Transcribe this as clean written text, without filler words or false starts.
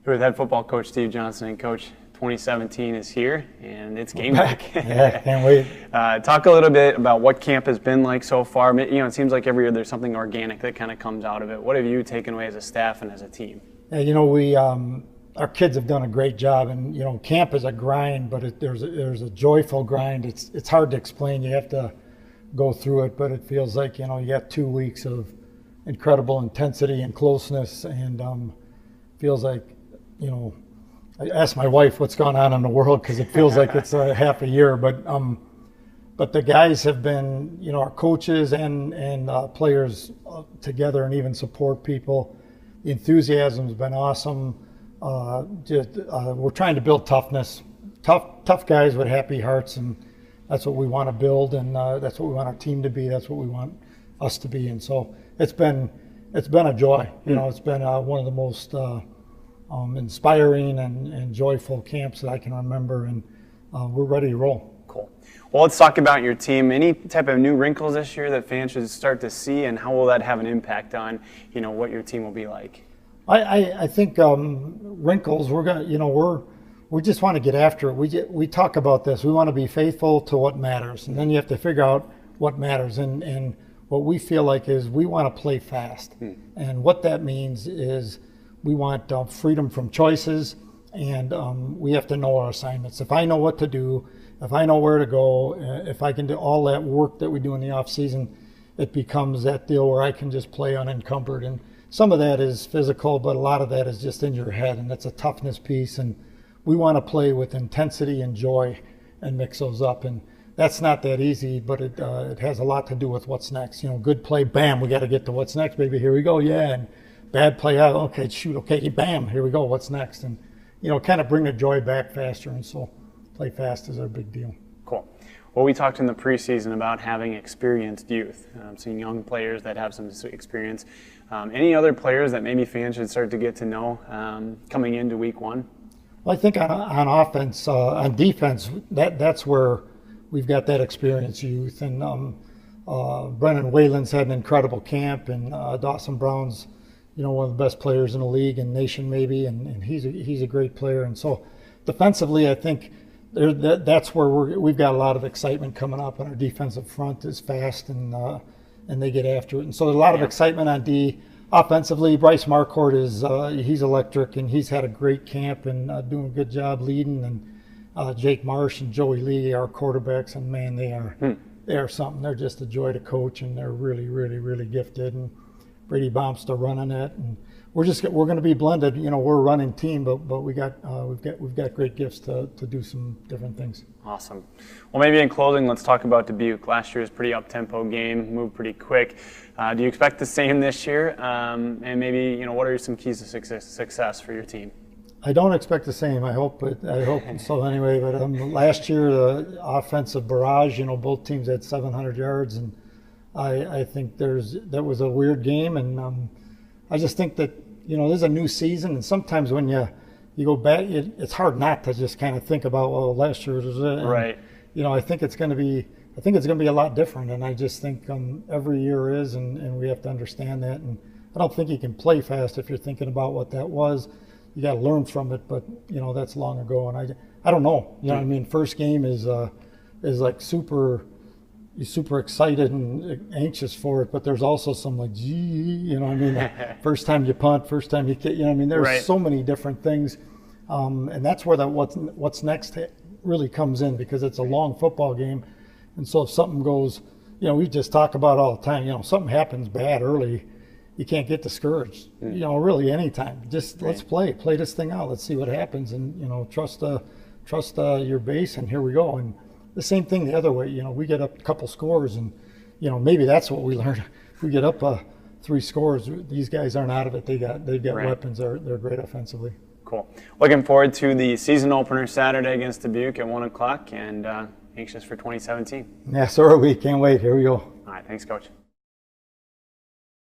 Here with head football coach Steve Johnson. And Coach, 2017 is here, and it's game week. Yeah, can't wait. Talk a little bit about what camp has been like so far. You know, it seems like every year there's something organic that kind of comes out of it. What have you taken away as a staff and as a team? Yeah, you know, we our kids have done a great job, and you know, camp is a grind, but there's a joyful grind. It's hard to explain. You have to go through it, but it feels like, you know, you got 2 weeks of incredible intensity and closeness, and feels like, you know, I asked my wife what's going on in the world because it feels like it's half a year, but the guys have been, you know, our coaches and players together, and even support people. The enthusiasm's been awesome. We're trying to build toughness, tough guys with happy hearts, and that's what we want to build, and that's what we want our team to be. That's what we want us to be, and so it's been a joy. You know, it's been one of the most inspiring and joyful camps that I can remember, and we're ready to roll. Cool. Well, let's talk about your team. Any type of new wrinkles this year that fans should start to see, and how will that have an impact on, you know, what your team will be like? I think wrinkles. We're gonna, you know, we just want to get after it. We talk about this. We want to be faithful to what matters, and then you have to figure out what matters. And what we feel like is we want to play fast, and what that means is we want freedom from choices, and we have to know our assignments. If I know what to do, if I know where to go, if I can do all that work that we do in the off season, it becomes that deal where I can just play unencumbered. And some of that is physical, but a lot of that is just in your head, and that's a toughness piece. And we want to play with intensity and joy and mix those up. And that's not that easy, but it has a lot to do with what's next. You know, good play, bam, we got to get to what's next, baby. Here we go, yeah. And bad play, okay, shoot, okay, bam, here we go, what's next? And, you know, kind of bring the joy back faster. And so play fast is our big deal. Cool. Well, we talked in the preseason about having experienced youth, seeing young players that have some experience. Any other players that maybe fans should start to get to know coming into week one? Well, I think on offense, on defense, that's where we've got that experienced youth. And Brennan Whalen's had an incredible camp, and Dawson Brown's, you know, one of the best players in the league and nation maybe, and he's a great player. And so defensively, I think that's where we've got a lot of excitement coming up, and our defensive front is fast, and they get after it. And so there's a lot of excitement on D. Offensively, Bryce Marcourt is he's electric, and he's had a great camp and doing a good job leading. And Jake Marsh and Joey Lee, our quarterbacks, and man, they are something. They're just a joy to coach, and they're really, really, really gifted. And Brady Baumster running it, and we're going to be blended. You know, we're a running team, but we've got great gifts to do some different things. Awesome. Well, maybe in closing, let's talk about Dubuque. Last year's pretty up-tempo game, moved pretty quick. Do you expect the same this year? And maybe, you know, what are some keys to success for your team? I don't expect the same. I hope so anyway. But last year, the offensive barrage, you know, both teams had 700 yards, and I think that was a weird game, and I just think that, you know, there's a new season, and sometimes when you go back, it's hard not to just kind of think about, well, last year was it. And, right. You know, I think it's going to be a lot different, and I just think every year is, and we have to understand that. And I don't think you can play fast if you're thinking about what that was. You got to learn from it, but you know, that's long ago, and I don't know. You know what I mean? First game is like you're super excited and anxious for it, but there's also some like, gee, you know what I mean? First time you punt, first time you kick, you know what I mean? There's so many different things, and that's where what's next really comes in, because it's a long football game. And so if something goes, you know, we just talk about all the time, you know, something happens bad early, you can't get discouraged, you know, really anytime. Just let's play this thing out. Let's see what happens, and, you know, trust your base, and here we go. And the same thing the other way, you know, we get up a couple scores, and, you know, maybe that's what we learned. If we get up 3 scores, these guys aren't out of it. They've got weapons. They're great offensively. Cool. Looking forward to the season opener Saturday against Dubuque at 1 o'clock, and anxious for 2017. Yeah, so are we. Can't wait. Here we go. All right. Thanks, Coach.